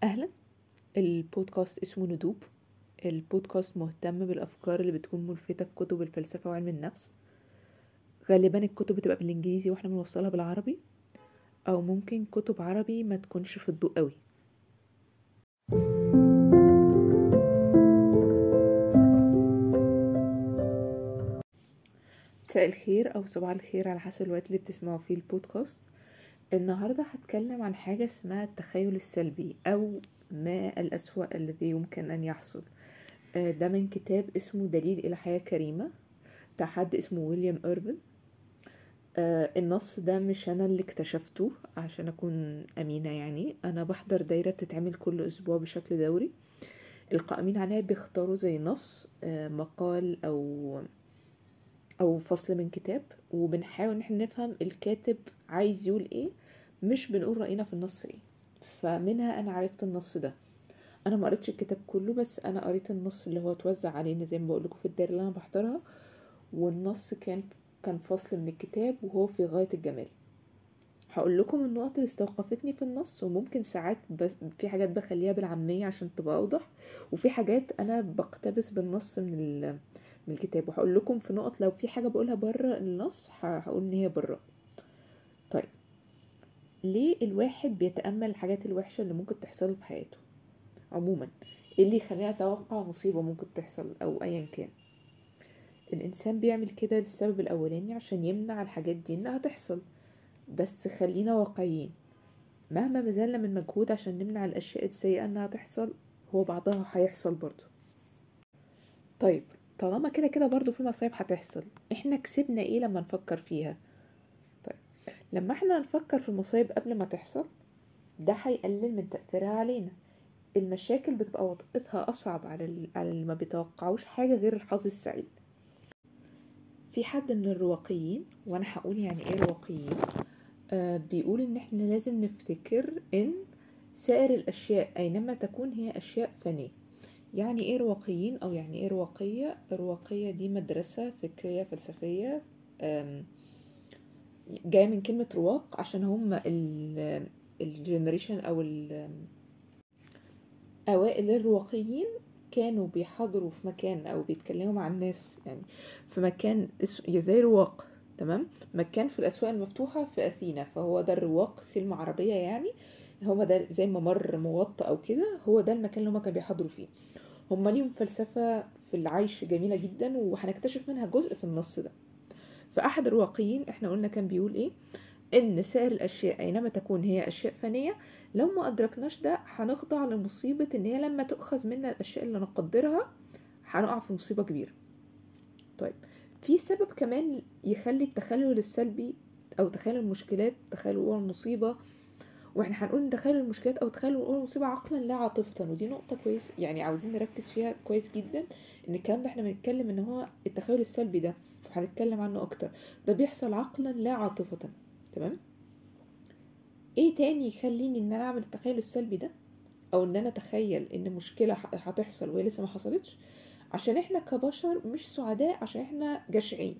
أهلا. البودكاست اسمه ندوب. البودكاست مهتم بالأفكار اللي بتكون ملفتة في كتب الفلسفة وعلم النفس. غالبا الكتب بتبقى بالإنجليزي واحنا بنوصلها بالعربي، أو ممكن كتب عربي ما تكونش في الضوء قوي. مساء الخير أو صباح الخير على حسب الوقت اللي بتسمعوا فيه البودكاست. النهاردة هتكلم عن حاجة اسمها التخيل السلبي أو ما الأسوأ الذي يمكن أن يحصل. ده من كتاب اسمه دليل إلى حياة كريمة بتاع حد اسمه ويليام إيرفن. النص ده مش أنا اللي اكتشفته، عشان أكون أمينة يعني. أنا بحضر دايرة بتتعمل كل أسبوع بشكل دوري. القائمين عليها بيختاروا زي نص، مقال أو فصل من كتاب، وبنحاول إن احنا نفهم الكاتب عايز يقول إيه، مش بنقول رأينا في النص إيه. فمنها أنا عرفت النص ده. أنا ما قريتش الكتاب كله، بس أنا قريت النص اللي هو توزع علينا زي ما بقولكوا في الدايرة اللي أنا بحضرها. والنص كان فصل من الكتاب وهو في غاية الجمال. هقول لكم النقط اللي استوقفتني في النص، وممكن ساعات بس في حاجات بخليها بالعامية عشان تبقى أوضح، وفي حاجات أنا بقتبس بالنص من الكتاب. وهقول لكم في نقط لو في حاجة بقولها بره النص هقول إن هي بره. طيب، ليه الواحد بيتأمل الحاجات الوحشة اللي ممكن تحصل في حياته عموما؟ ايه اللي يخلينا نتوقع مصيبة ممكن تحصل أو أيا كان؟ الإنسان بيعمل كده للسبب الأولاني عشان يمنع الحاجات دي إنها تحصل. بس خلينا واقعيين، مهما بذلنا من مجهود عشان نمنع الأشياء السيئة إنها تحصل، هو بعضها هيحصل برضو. طيب، طالما كده كده برضو في مصايب هتحصل، احنا كسبنا ايه لما نفكر فيها؟ طيب، لما احنا نفكر في المصايب قبل ما تحصل، ده هيقلل من تأثيرها علينا. المشاكل بتبقى وطئتها أصعب على اللي ما بيتوقعوش حاجة غير الحظ السعيد. في حد من الرواقيين، وانا هقول يعني ايه رواقيين، بيقول ان احنا لازم نفتكر ان سائر الاشياء اينما تكون هي اشياء فانية. يعني ايه رواقيين او يعني ايه رواقية؟ الرواقية دي مدرسة فكرية فلسفية، جاية من كلمة رواق، عشان هم الجنريشن او اوائل الرواقيين كانوا بيحضروا في مكان او بيتكلموا مع الناس، يعني في مكان زي رواق. تمام، مكان في الاسواق المفتوحة في اثينا، فهو ده الرواق كلمة عربية يعني. هو ده زي ممر موطئ او كده، هو ده المكان اللي هما كانوا بيحضروا فيه. هما ليهم فلسفة في العيش جميلة جدا، وهنكتشف منها جزء في النص ده. فأحد الرواقيين احنا قلنا كان بيقول ايه؟ ان سائر الاشياء اينما تكون هي اشياء فانية. لو ما ادركناش ده هنخضع لمصيبة ان هي لما تؤخذ منا الاشياء اللي نقدرها هنقع في مصيبة كبيرة. طيب، في سبب كمان يخلي التخيل السلبي او تخيل المشكلات، تخيل وقوع المصيبة، واحنا هنقول ان تخيل المشكلات او تخيل وقوع المصيبة عقلا لا عاطفة، ودي نقطة كويس يعني عاوزين نركز فيها كويس جدا. ان الكلام ده احنا بنتكلم ان هو التخيل السلبي ده، وهنتكلم عنه اكتر، ده بيحصل عقلا لا عاطفة. تمام. ايه تاني يخليني ان انا اعمل التخيل السلبي ده، او ان انا اتخيل ان مشكلة هتحصل وهي لسه ما حصلتش؟ عشان احنا كبشر مش سعداء، عشان احنا جشعين.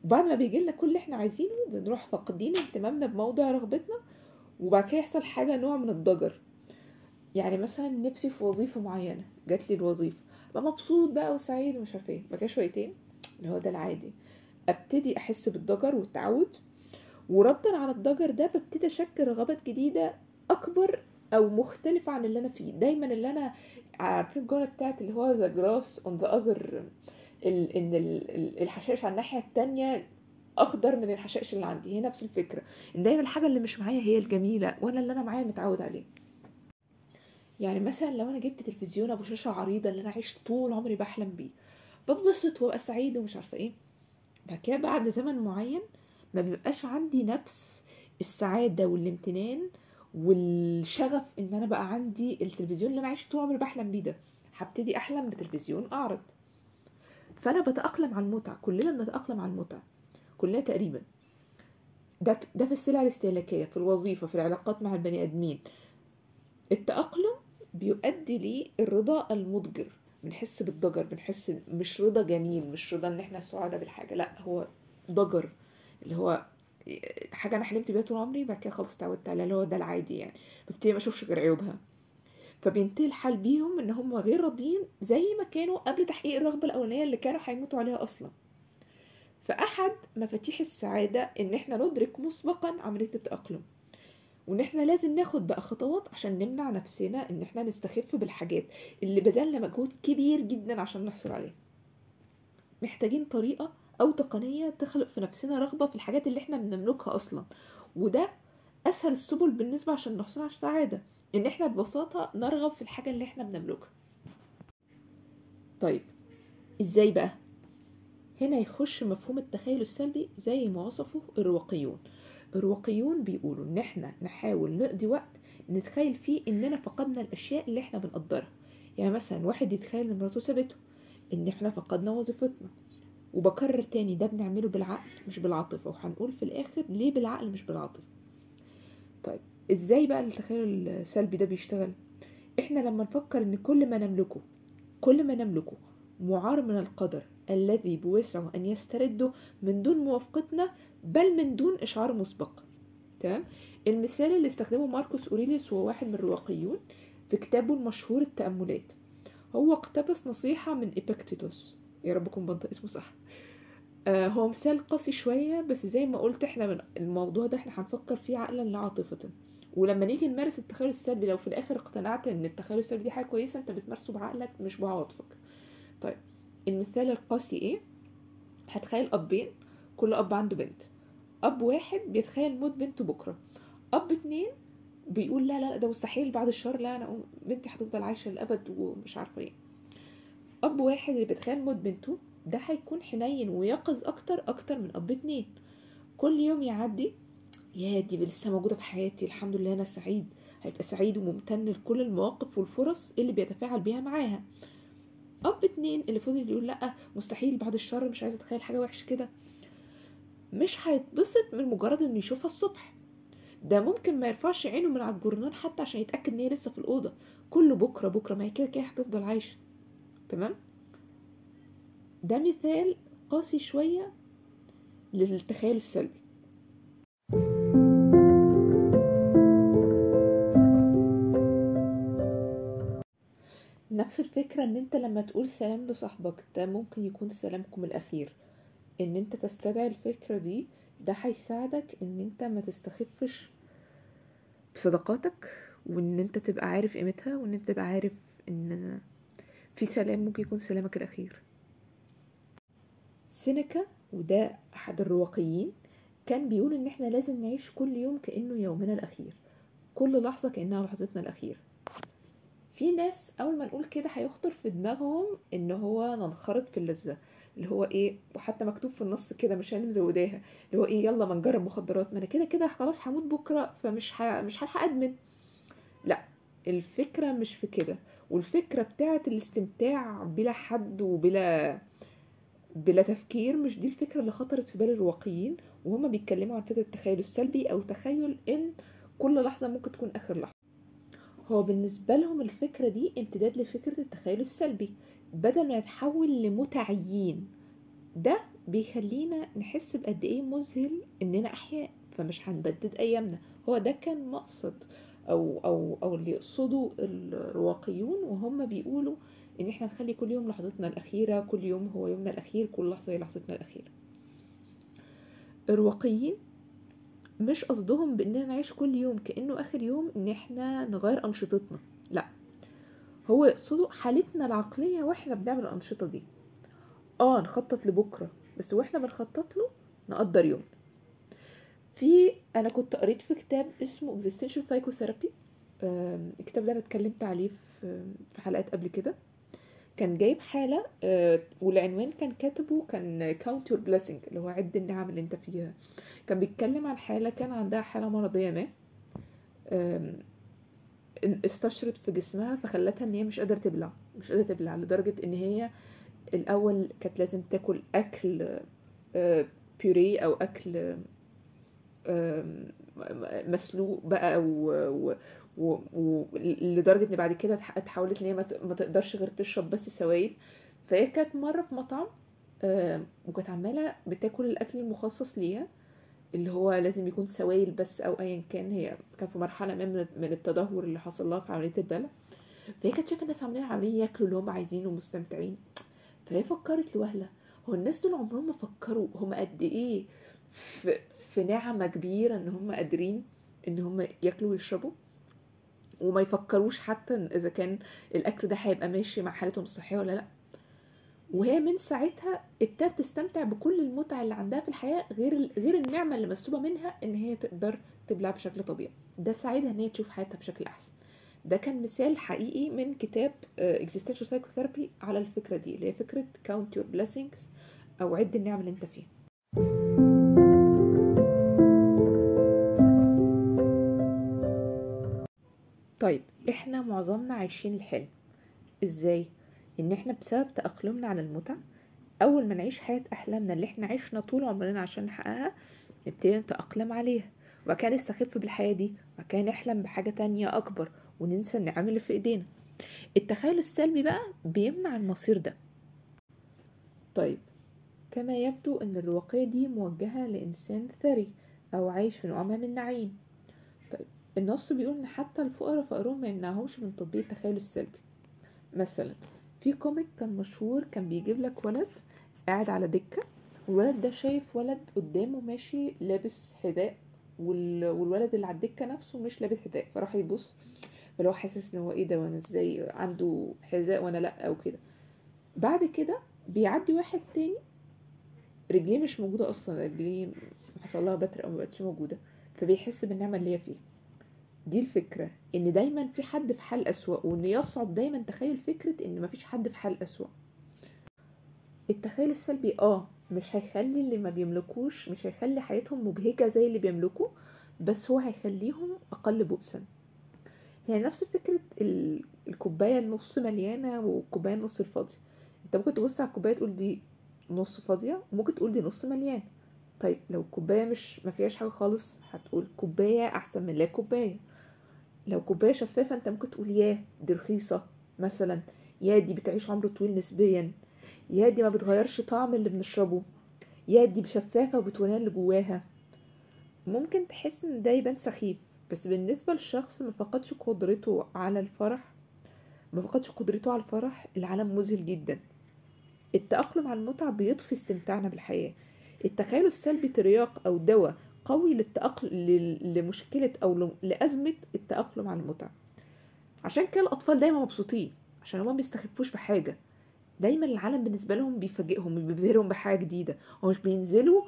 وبعد ما بيجي لنا كل اللي احنا عايزينه بنروح فاقدين اهتمامنا بموضوع رغبتنا، وبعد كده يحصل حاجة نوع من الضجر. يعني مثلا نفسي في وظيفة معينة، جات لي الوظيفة، بقى مبسوط بقى وسعيد ومش عارفه ايه، بقى شويتين اللي هو ده العادي، ابتدي احس بالضجر والتعود. وردا على الضجر ده ببتدي اشكل رغبات جديده اكبر او مختلفه عن اللي انا فيه دايما. اللي انا عارفين الجمله بتاعت اللي هو the grass on the other، ان الحشائش على الناحيه التانية اخضر من الحشائش اللي عندي. هي نفس الفكره، ان دايما الحاجه اللي مش معايا هي الجميله، وانا اللي انا معايا متعود عليه. يعني مثلا لو انا جبت تلفزيون ابو شاشه عريضه اللي انا عشت طول عمري بحلم بيه، بتبسط وابقى سعيد ومش عارفه ايه. بعد كده بعد زمن معين ما بيبقاش عندي نفس السعادة والامتنان والشغف ان انا بقى عندي التلفزيون اللي انا عايش طول عمري بحلم بيه ده. هبتدي احلم بتلفزيون اعرض. فانا بتأقلم على المتعة، كلنا بنتأقلم على المتعة، كلنا تقريبا. ده في السلع الاستهلاكية، في الوظيفة، في العلاقات مع البني ادمين. التأقلم بيؤدي للرضا المضجر. بنحس بالضجر، بنحس مش رضا جميل، مش رضا ان احنا سعداء بالحاجة، لا، هو ضجر. اللي هو حاجه انا حلمت بيها طول عمري، بعد كده خلاص اتعودت عليها، اللي هو ده العادي يعني. ببتدي ما اشوفش غير عيوبها. فبينتهي الحال بيهم ان هم غير راضيين زي ما كانوا قبل تحقيق الرغبة الاولانية اللي كانوا هيموتوا عليها اصلا. فاحد مفاتيح السعادة ان احنا ندرك مسبقا عملية التأقلم، وان احنا لازم ناخد بقى خطوات عشان نمنع نفسنا ان احنا نستخف بالحاجات اللي بذلنا مجهود كبير جدا عشان نحصل عليها. محتاجين طريقة او تقنية تخلق في نفسنا رغبة في الحاجات اللي احنا بنملكها اصلا، وده اسهل السبل بالنسبة عشان نحصل على السعادة، ان احنا ببساطة نرغب في الحاجة اللي احنا بنملكها. طيب ازاي بقى؟ هنا يخش مفهوم التخيل السلبي زي ما وصفه الرواقيون. الرواقيون بيقولوا ان احنا نحاول نقضي وقت نتخيل فيه اننا فقدنا الاشياء اللي احنا بنقدرها. يعني مثلا واحد يتخيل ان مراته سابته، ان احنا فقدنا وظيفتنا. وبكرر تاني، ده بنعمله بالعقل مش بالعاطفة، وهنقول في الاخر ليه بالعقل مش بالعاطفة. طيب ازاي بقى التخيل السلبي ده بيشتغل؟ احنا لما نفكر ان كل ما نملكه معار من القدر الذي بوسعه أن يسترده من دون موافقتنا، بل من إشعار إشعار مسبق. تمام. المثال اللي استخدمه ماركوس أوريليوس، هو واحد من الرواقيون، في كتابه المشهور التأملات. هو اقتبس نصيحة من إيبكتيتوس، يا رب أكون بنطق اسمه صح. هو مثال قاسي شوية، بس زي ما قلت احنا من الموضوع ده احنا هنفكر فيه عقلا لا عاطفة. ولما نيجي نمارس التخيل السلبي، لو في الآخر اقتنعت ان التخيل السلبي دي حاجة كويسة، انت بتمارسه بعقلك مش بعواطفك. طيب المثال القاسي ايه؟ هتخيل ابين، كل اب عنده بنت. اب واحد بيتخيل موت بنته بكره. اب اتنين بيقول لا لا لا، ده مستحيل بعد الشر، لا انا بنتي هتفضل عايشه للابد ومش عارفه ايه. اب واحد اللي بيتخيل موت بنته ده هيكون حنين ويقظ اكتر من اب اتنين. كل يوم يعدي، يا دي لسه موجوده في حياتي، الحمد لله انا سعيد. هيبقى سعيد وممتن لكل المواقف والفرص اللي بيتفاعل بيها معاها. اب اتنين اللي فضل يقول لا مستحيل بعد الشر، مش عايزه اتخيل حاجه وحشه كده، مش هيتبسط من مجرد انه يشوفها الصبح. ده ممكن ما يرفعش عينه من على الجورنال حتى عشان يتاكد ان هي لسه في الاوضه. كله بكره بكره، ما هي كده كده هتفضل عايشه. تمام. ده مثال قاسي شويه للتخيل السلبي. نفس الفكره ان انت لما تقول سلام لصاحبك، ده ممكن يكون سلامكم الاخير. ان انت تستدعي الفكره دي، ده هيساعدك ان انت ما تستخفش بصداقاتك، وان انت تبقى عارف قيمتها، وان انت تبقى عارف ان في سلام ممكن يكون سلامك الاخير. سينيكا، وده احد الرواقيين، كان بيقول ان احنا لازم نعيش كل يوم كأنه يومنا الاخير، كل لحظة كأنها لحظتنا الاخيرة. في ناس اول ما نقول كده هيخطر في دماغهم ان هو ننخرط في اللذة، اللي هو ايه، وحتى مكتوب في النص كده مش انا مزوداها، اللي هو ايه، يلا ما نجرب مخدرات، ما انا كده كده خلاص هموت بكره، مش هلحق ادمن. لا، الفكرة مش في كده. والفكرة بتاعت الاستمتاع بلا حد بلا تفكير، مش دي الفكرة اللي خطرت في بال الرواقيين وهما بيتكلموا عن فكرة التخيل السلبي، او تخيل ان كل لحظة ممكن تكون اخر لحظة. هو بالنسبة لهم الفكرة دي امتداد لفكرة التخيل السلبي، بدل ما يتحول لمتعيين. ده بيخلينا نحس بقد ايه مذهل اننا احياء، فمش هنبدد ايامنا. هو ده كان مقصد او اللي يقصده الرواقيون وهم بيقولوا ان احنا نخلي كل يوم لحظتنا الاخيره، كل يوم هو يومنا الاخير، كل لحظه هي لحظتنا الاخيره. الرواقيين مش قصدهم باننا نعيش كل يوم كانه اخر يوم ان احنا نغير انشطتنا، لا، هو يقصدوا حالتنا العقليه واحنا بنعمل الانشطه دي. نخطط لبكره، بس واحنا بنخطط له نقدر يوم. انا كنت قريت في كتاب اسمه Existential Psychotherapy. الكتاب ده انا اتكلمت عليه في حلقات قبل كده. كان جايب حالة، والعنوان كان كاتبه كان Count Your Blessing، اللي هو عد النعم اللي انت فيها. كان بيتكلم عن حالة كان عندها حالة مرضية ما، استشرت في جسمها فخلتها ان هي مش قادرة تبلع لدرجة ان هي الاول كانت لازم تاكل اكل بيوري او اكل مسلوق بقى لدرجة ان بعد كده اتحولت ان هي ما تقدرش غير تشرب بس سوائل. فهي كانت مرة في مطعم، وكانت عمالة بتاكل الاكل المخصص ليها اللي هو لازم يكون سوائل بس او ايا كان. هي كان في مرحلة ما من التدهور اللي حصل لها في عملية البلع. فهي كانت شايفه الناس عاملين ياكلوا اللي هم عايزينه ومستمتعين. فهي فكرت لوهله، هو الناس دول عمرهم ما فكروا هم قد ايه في, في نعمه كبيره ان هم قادرين ان هم ياكلوا ويشربوا، وما يفكروش حتى اذا كان الاكل ده هيبقى ماشي مع حالتهم الصحيه ولا لا. وهي من ساعتها ابتدت تستمتع بكل المتعه اللي عندها في الحياه، غير النعمه اللي مسلوبه منها ان هي تقدر تبلع بشكل طبيعي. ده ساعدها ان هي تشوف حياتها بشكل احسن. ده كان مثال حقيقي من كتاب Existential Psychotherapy على الفكرة دي، اللي هي فكرة Count Your Blessings، أو عد النعم اللي انت فيها. طيب احنا معظمنا عايشين الحلم ازاي؟ ان احنا بسبب تأقلمنا على المتع، اول ما نعيش حياة احلامنا اللي احنا عشنا طول عمرنا عشان نحققها، نبتدي نتأقلم عليها، وكان نستخف بالحياة دي، وكان نحلم بحاجة تانية اكبر، وننسى النعم اللي في ايدينا. التخيل السلبي بقى بيمنع المصير ده. طيب كما يبدو أن الرواقية دي موجهة لإنسان ثري أو عايش في نعمة من النعيم. طيب النص بيقول إن حتى الفقراء فقرهم ما يمنعهمش من تطبيق التخيل السلبي. مثلا في كوميك كان مشهور، كان بيجيب لك ولد قاعد على دكة، والولد ده شايف ولد قدامه ماشي لابس حذاء، والولد اللي على الدكة نفسه مش لابس حذاء، فراح يبص، فلو حاسس ان هو ايه ده، وانا ازاي عنده حذاء وانا لا او كده. بعد كده بيعدي واحد تاني رجليه مش موجودة أصلا، رجليه حصل لها بتر أو مبقتش موجودة، فبيحس بالنعمة اللي هي فيها. دي الفكرة، إن دايما في حد في حال أسوأ، وإن يصعب دايما تخيل فكرة إن مفيش حد في حال أسوأ. التخيل السلبي مش هيخلي اللي ما بيملكوش، مش هيخلي حياتهم مبهجة زي اللي بيملكوا، بس هو هيخليهم أقل بؤسا. هي نفس فكرة الكوباية النص مليانة والكوباية النص الفاضية. انت ممكن تبص على الكوباية تقول دي نص فاضية، وممكن تقول دي نص مليان. طيب لو الكوباية مش ما فيهاش حاجة خالص، هتقول كوباية أحسن من لا كوباية. لو كوباية شفافة انت ممكن تقول ياه دي رخيصة مثلا، يا دي بتعيش عمر طويل نسبيا، يا دي ما بتغيرش طعم اللي بنشربه، يا دي شفافة وبتورينا اللي جواها. ممكن تحس ان ده يبان سخيف، بس بالنسبة للشخص ما فقدش قدرته على الفرح، العالم مذهل جدا. التأقلم على المتعة بيضفي استمتاعنا بالحياة. التخيل السلبي ترياق أو دواء قوي لمشكلة أو لأزمة التأقلم على المتعة. عشان كده الأطفال دايما مبسوطين، عشان هما بيستخفوش بحاجة. دايما العالم بالنسبة لهم بيفاجئهم، بيبهرهم بحاجة جديدة. هو مش بينزلوا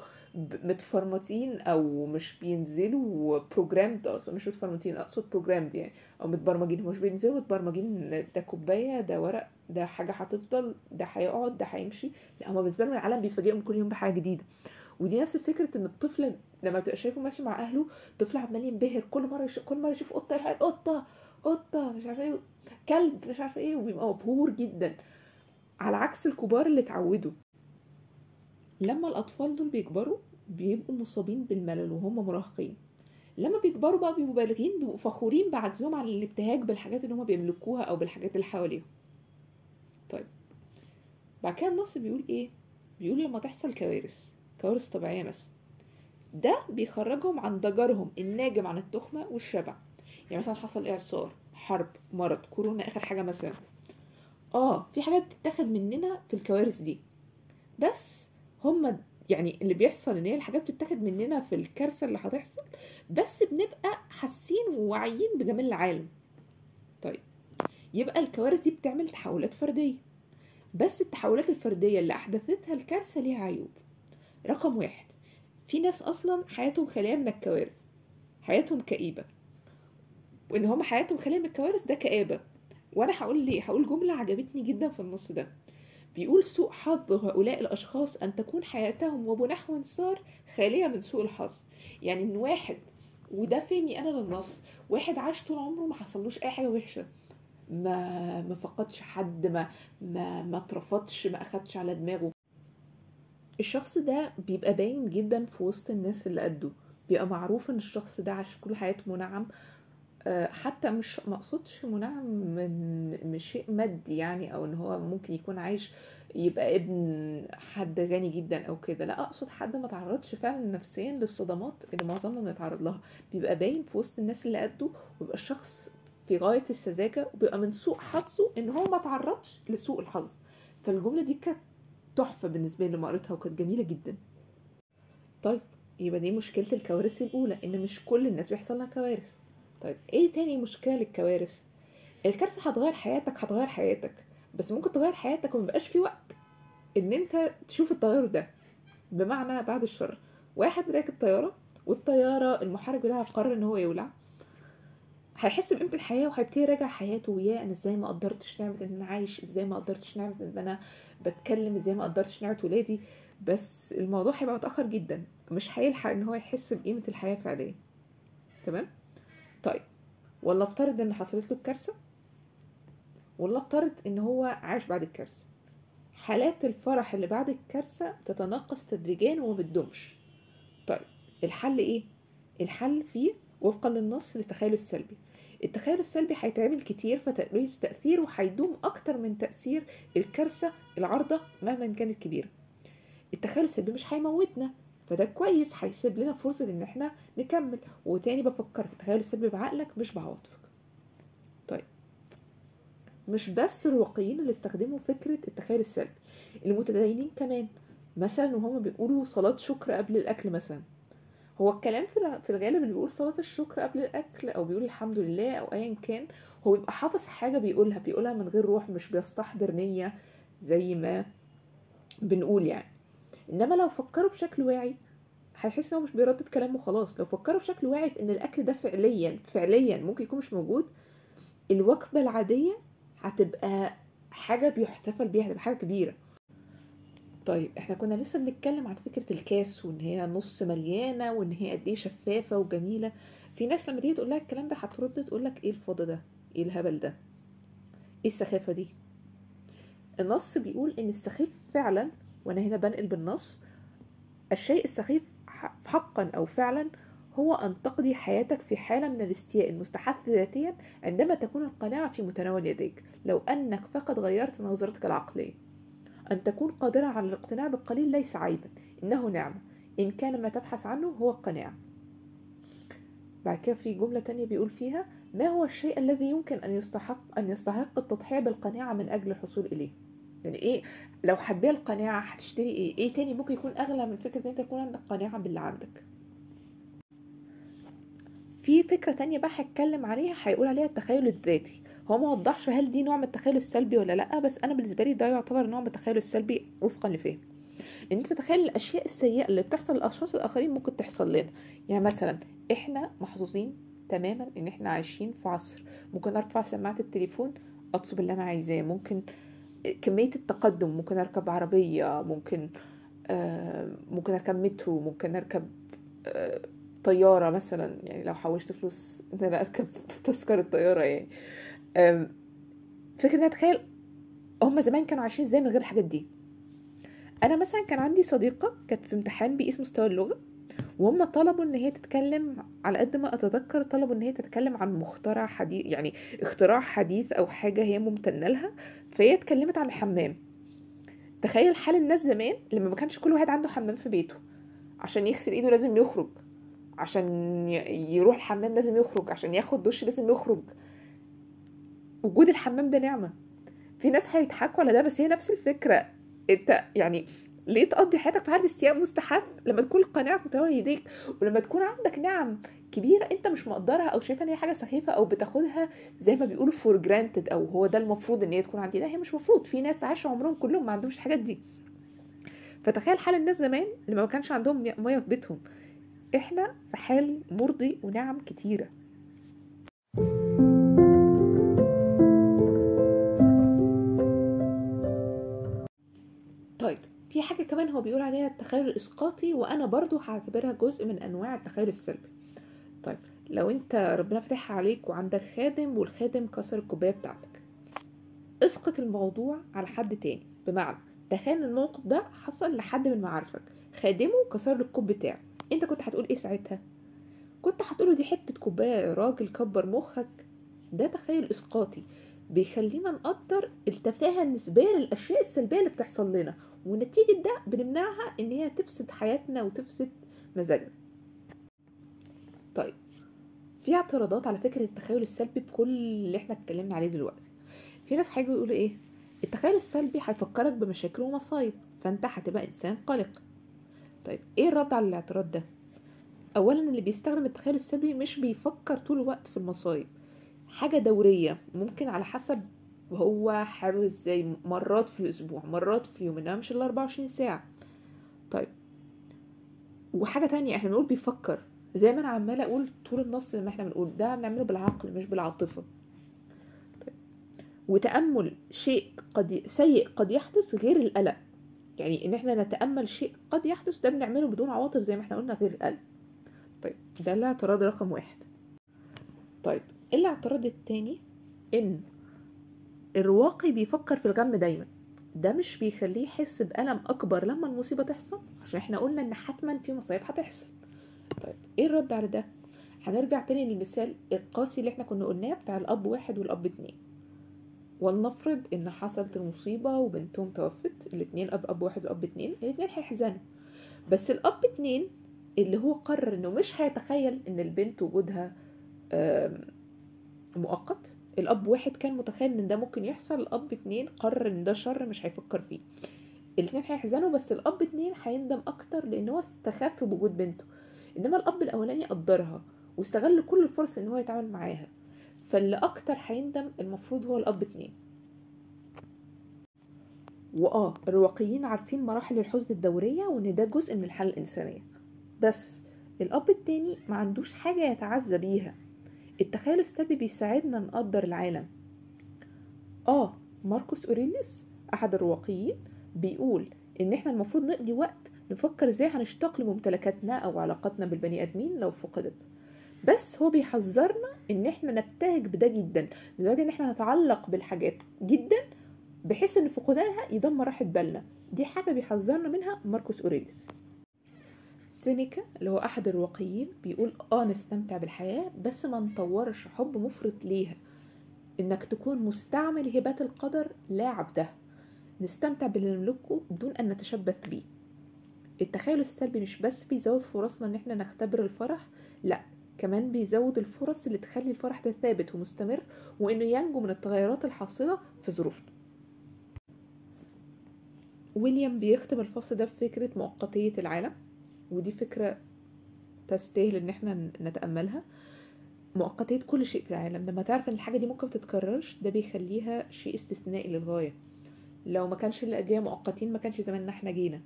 متفرمطين، او مش بينزلوا بروجرامد، اصلا مش متفرمطين، اقصد بروجرامد يعني، او متبرمجين. هو مش بينزلوا متبرمجين ده كوباية، ده ورق، ده حاجة هتفضل، ده هيقعد، ده هيمشي. لا، هما بالنسبة لهم العالم بيفاجئهم كل يوم بحاجة جديدة. ودي نفس فكرة ان الطفل لما بتبقى شايفه ماشي مع اهله، الطفل عمال ينبهر كل مرة يشوف قطة، يفعل قطة مش عارفه ايه، كلب مش عارفه ايه، وبيبقى مبهور جدا، على عكس الكبار اللي اتعودوا. لما الاطفال دول بيكبروا بيبقوا مصابين بالملل وهم مراهقين. لما بيكبروا بقى بيبقوا بالغين، بيبقوا فخورين بعجزهم عن الابتهاج بالحاجات اللي هم بيملكوها او بالحاجات اللي حواليهم. طيب بعد كده النص بيقول ايه؟ بيقول لما تحصل كوارث طبيعيه مثلا، ده بيخرجهم عن ضجرهم الناجم عن التخمه والشبع. يعني مثلا حصل اعصار، حرب، مرض، كورونا اخر حاجه مثلا. في حاجات بتتاخد مننا في الكوارث دي، بس هما يعني اللي بيحصل ان هي الحاجات بتتاخد مننا في الكارثه اللي هتحصل، بس بنبقى حاسين وواعيين بجمال العالم. طيب يبقى الكوارث دي بتعمل تحولات فرديه، بس التحولات الفرديه اللي احدثتها الكارثه ليها عيوب. رقم واحد، في ناس اصلا حياتهم خاليه من الكوارث، حياتهم كئيبه، وان هم حياتهم خاليه من الكوارث ده كآبه. وانا هقول ليه، هقول جمله عجبتني جدا في النص ده. بيقول سوء حظ هؤلاء الأشخاص أن تكون حياتهم وبنحو انصار خالية من سوء الحظ. يعني إن واحد، وده فهمي أنا للنص، واحد عاش طول عمره ما حصلوش أي حاجة وحشة، ما فقدش حد، ما اترفضش، ما أخدش على دماغه. الشخص ده بيبقى باين جدا في وسط الناس اللي قده، بيبقى معروف ان الشخص ده عاش كل حياته منعم. حتى مش مقصودش منعم من شيء مادي يعني، او ان هو ممكن يكون عايش يبقى ابن حد غني جدا او كده، لا اقصد حد ما تعرضش فعلا نفسيا للصدمات اللي معظمنا بنتعرض لها. بيبقى باين في وسط الناس اللي قده، ويبقى الشخص في غاية السذاجة، وبيبقى من سوء حظه ان هو ما تعرضش لسوء الحظ. فالجملة دي كانت تحفة بالنسبة لي لما قريتها، وكانت جميلة جدا. طيب يبقى دي مشكلة الكوارث الأولى، إن مش كل الناس بيحصل لها كوارث. طيب إيه تاني مشكلة للكوارث؟ الكارثة هتغير حياتك، هتغير حياتك، بس ممكن تغير حياتك ومبقاش في وقت إن أنت تشوف التغير ده. بمعنى بعد الشر، واحد راكب طيارة، والطيارة المحرك بتاعها قرر إن هو يولع، هيحس بقيمة الحياة وهيبتدي يراجع حياته. ويا أنا إزاي ما قدرتش نعمة إن أنا عايش، إزاي ما قدرتش نعمة إن أنا بتكلم، إزاي ما قدرتش نعمة ولادي. بس الموضوع هيبقى متأخر جدا، مش هيلحق إن هو يحس بقيمة الحياة فعليا. تمام. طيب ولا افترض إن حصلت له الكارثة، ولا افترض إن هو عاش بعد الكارثة. حالات الفرح اللي بعد الكارثة تتناقص تدريجيا وما بتدومش. طيب الحل ايه؟ الحل فيه وفقا للنص للتخيل السلبي. التخيل السلبي هيتعمل كتير فتقليص تأثيره هيدوم اكتر من تأثير الكارثة العارضة مهما كانت كبيرة. التخيل السلبي مش هيموتنا، فده كويس، هيسيب لنا فرصة ان احنا نكمل. وتاني بفكر في التخيل السلبي بعقلك مش بعواطفك. طيب مش بس الواقعيين اللي استخدموا فكرة التخيل السلبي، المتدينين كمان. مثلا وهم بيقولوا صلاة شكر قبل الأكل مثلا، هو الكلام في الغالب اللي بيقول صلاة الشكر قبل الأكل أو بيقول الحمد لله أو أيا كان، هو بيبقى حافظ حاجة بيقولها من غير روح، مش بيستحضر نية زي ما بنقول يعني. إنما لو فكروا بشكل واعي هيحس إنه مش بيردد كلامه خلاص. لو فكروا بشكل واعي في إن الأكل ده فعليا ممكن يكون مش موجود، الوجبة العادية هتبقى حاجة بيحتفل بيها، هتبقى حاجة كبيرة. طيب احنا كنا لسه بنتكلم عن فكرة الكاس، وان هي نص مليانة، وان هي قد ايه شفافة وجميلة. في ناس لما تيجي تقول لها الكلام ده هترد تقول لك ايه الفضة ده، ايه الهبل ده، ايه السخافة دي. النص بيقول ان السخيف فعلا، وانا هنا بنقل بالنص، الشيء السخيف حقا او فعلا هو ان تقضي حياتك في حالة من الاستياء المستحث ذاتيا عندما تكون القناعة في متناول يديك، لو انك فقط غيرت نظرتك العقلية. أن تكون قادرا على الاقتناع بالقليل ليس عيبا، إنه نعمة، إن كان ما تبحث عنه هو القناعة. بعد كده في جملة تانية بيقول فيها: ما هو الشيء الذي يمكن أن يستحق التضحية بالقناعة من أجل الحصول إليه. يعني إيه لو هتبيع القناعة هتشتري إيه تاني ممكن يكون أغلى من فكرة إن أنت يكون عندك قناعة باللي عندك. في فكرة تانية بقى هيتكلم عليها، هيقول عليها التخيل الذاتي. هو ما وضحش هل دي نوع من التخيل السلبي ولا لأ، بس أنا بالنسبة لي ده يعتبر نوع من التخيل السلبي وفقا لفهم. ان انت تتخيل الاشياء السيئه اللي بتحصل للاشخاص الاخرين ممكن تحصل لنا. يعني مثلا احنا محظوظين تماما ان احنا عايشين في عصر ممكن ارفع سماعه التليفون اطلب اللي انا عايزاه، ممكن كميه التقدم، ممكن اركب عربيه، ممكن اركب مترو، ممكن اركب آه طياره مثلا. يعني لو حوشت فلوس ان انا اركب تذكره طياره يعني. فكره ان اتخيل هم زمان كانوا عايشين ازاي من غير الحاجات دي. انا مثلا كان عندي صديقه كانت في امتحان بقيس مستوى اللغه، وهم طلبوا ان هي تتكلم، على قد ما اتذكر طلبوا ان هي تتكلم عن مخترع حديث، يعني اختراع حديث او حاجه هي ممتنه لها. فهي اتكلمت عن الحمام. تخيل حال الناس زمان لما ما كانش كل واحد عنده حمام في بيته، عشان يغسل ايده لازم يخرج، عشان يروح الحمام لازم يخرج، عشان ياخد دش لازم يخرج. وجود الحمام ده نعمه. في ناس هيضحكوا على ده بس هي نفس الفكرة. انت يعني ليه تقضي حياتك في حالة استياء مستحث لما تكون القناعة في متناول يديك، ولما تكون عندك نعم كبيرة انت مش مقدرها او شايفها ان هي حاجة سخيفة او بتاخدها زي ما بيقولوا فور جرانتد، او هو ده المفروض ان هي تكون عندي. لا، هي مش مفروض. في ناس عاشوا عمرهم كلهم ما عندهمش الحاجات دي. فتخيل حال الناس زمان لما ما كانش عندهم مية في بيتهم. احنا في حال مرضي ونعم كتيرة. طيب في حاجة كمان هو بيقول عليها التخيل الإسقاطي، وأنا برضو هعتبرها جزء من أنواع التخيل السلبي. طيب لو أنت ربنا فتحها عليك وعندك خادم والخادم كسر الكوباية بتاعتك، اسقط الموضوع على حد تاني. بمعنى تخيل الموقف ده حصل لحد من معارفك، خادمه كسر له الكوب بتاعه، أنت كنت هتقول إيه ساعتها؟ كنت هتقوله دي حتة كوباية يا راجل، كبر مخك. ده تخيل إسقاطي بيخلينا نقدر التفاهة النسبية للأشياء السلبية اللي بتحصل لنا، ونتيجة ده بنمنعها إن هي تفسد حياتنا وتفسد مزاجنا. طيب في اعتراضات على فكرة التخيل السلبي بكل اللي احنا اتكلمنا عليه دلوقتي. في ناس هيجوا يقولوا ايه، التخيل السلبي هيفكرك بمشاكل ومصايب فانت هتبقى انسان قلق. طيب ايه الرد على الاعتراض ده؟ اولا اللي بيستخدم التخيل السلبي مش بيفكر طول الوقت في المصايب، حاجة دورية ممكن على حسب هو حابب ازاي، مرات في الاسبوع مرات في اليوم، انما مش ال 24 ساعة. طيب وحاجة تانية احنا بنقول بيفكر، زي ما انا عمالة اقول طول النص لما احنا بنقول ده بنعمله بالعقل مش بالعاطفة. طيب وتأمل شيء سيء قد يحدث غير القلق، يعني ان احنا نتأمل شيء قد يحدث ده بنعمله بدون عواطف زي ما احنا قلنا غير القلق. طيب ده الاعتراض رقم 1. طيب الاعتراض التاني ان الرواقي بيفكر في الغم دايما، ده مش بيخليه يحس بألم أكبر لما المصيبة تحصل، عشان احنا قلنا ان حتما في مصايب هتحصل. طيب ايه الرد على ده؟ هنرجع تاني للمثال القاسي اللي احنا كنا قلناه بتاع الأب 1 والأب 2. ولنفرض ان حصلت المصيبة وبنتهم توفت، الاتنين أب 1 وأب 2، الاتنين هيحزنوا. بس الأب 2 اللي هو قرر انه مش هيتخيل ان البنت وجودها مؤقت، الأب 1 كان متخيل ان ده ممكن يحصل، الأب 2 قرر ان ده شر مش هيفكر فيه. الاتنين هيحزنوا بس الأب 2 هيندم أكتر لأن هو استخف بوجود بنته، إنما الأب الأولاني قدرها واستغل كل الفرص إن هو يتعامل معاها، فاللي أكتر هيندم المفروض هو الأب 2. الرواقيين عارفين مراحل الحزن الدورية وإن ده جزء من الحالة الإنسانية، بس الأب التاني ما عندوش حاجة يتعزى بيها. التخيل السلبي بيساعدنا نقدر العالم. ماركوس أوريليوس أحد الرواقيين بيقول إن إحنا المفروض نقضي وقت نفكر إزاي هنشتاق لممتلكاتنا أو علاقاتنا بالبني آدمين لو فقدت، بس هو بيحذرنا إن إحنا نبتهج بده جدا لدرجة إن إحنا نتعلق بالحاجات جدا بحيث إن فقدانها يدمر راحة بالنا. دي حاجة بيحذرنا منها ماركوس أوريليوس. سينيكا اللي هو أحد الرواقيين بيقول نستمتع بالحياة بس ما نطورش حب مفرط ليها، إنك تكون مستعمل هبات القدر لا عبده، نستمتع باللي نملكه بدون أن نتشبث بيه. التخيل السلبي مش بس بيزود فرصنا إن احنا نختبر الفرح، لا كمان بيزود الفرص اللي تخلي الفرح ده ثابت ومستمر وإنه ينجو من التغيرات الحاصلة في ظروفنا. ويليام بيختم الفصل ده بفكرة مؤقتية العالم، ودي فكرة تستاهل إن احنا نتأملها. مؤقتية كل شيء في العالم، لما تعرف إن الحاجة دي ممكن متتكررش ده بيخليها شيء استثنائي للغاية. لو ما كانش الأجيال مؤقتين ما كانش زماننا احنا جينا.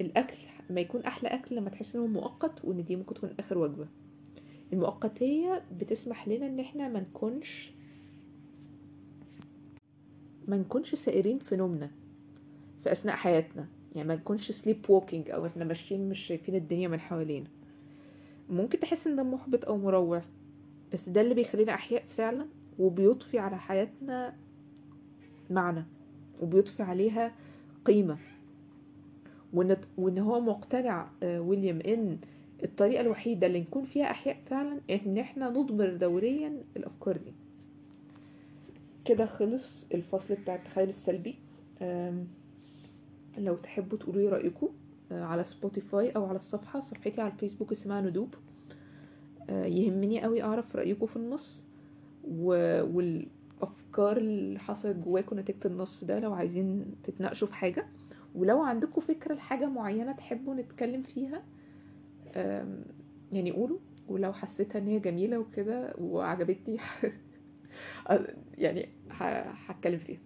الأكل ما يكون أحلى أكل لما تحس إنه مؤقت وإن دي ممكن تكون آخر وجبة. المؤقتية بتسمح لنا إن احنا ما نكونش سائرين في نومنا في أثناء حياتنا، يعني ما نكونش سليب ووكينج أو احنا ماشيين مش شايفين الدنيا من حوالينا. ممكن تحس إن ده محبط أو مروع، بس ده اللي بيخلينا أحياء فعلا وبيضفي على حياتنا معنى وبيضفي عليها قيمة. وإن هو مقتنع ويليام إن الطريقة الوحيدة اللي نكون فيها أحياء فعلا إن احنا نضمر دوريا الأفكار دي. كده خلص الفصل بتاع التخيل السلبي. لو تحبوا تقولوا لي رأيكم على سبوتيفاي أو على صفحتي على الفيسبوك اسمها ندوب. يهمني قوي أعرف رأيكم في النص والأفكار اللي حصلت جواكم نتيجة النص ده، لو عايزين تتناقشوا في حاجة، ولو عندكم فكرة لحاجة معينة تحبوا نتكلم فيها يعني قولوا. ولو حسيتها ان هي جميلة وكده وعجبتني يعني هتكلم فيها.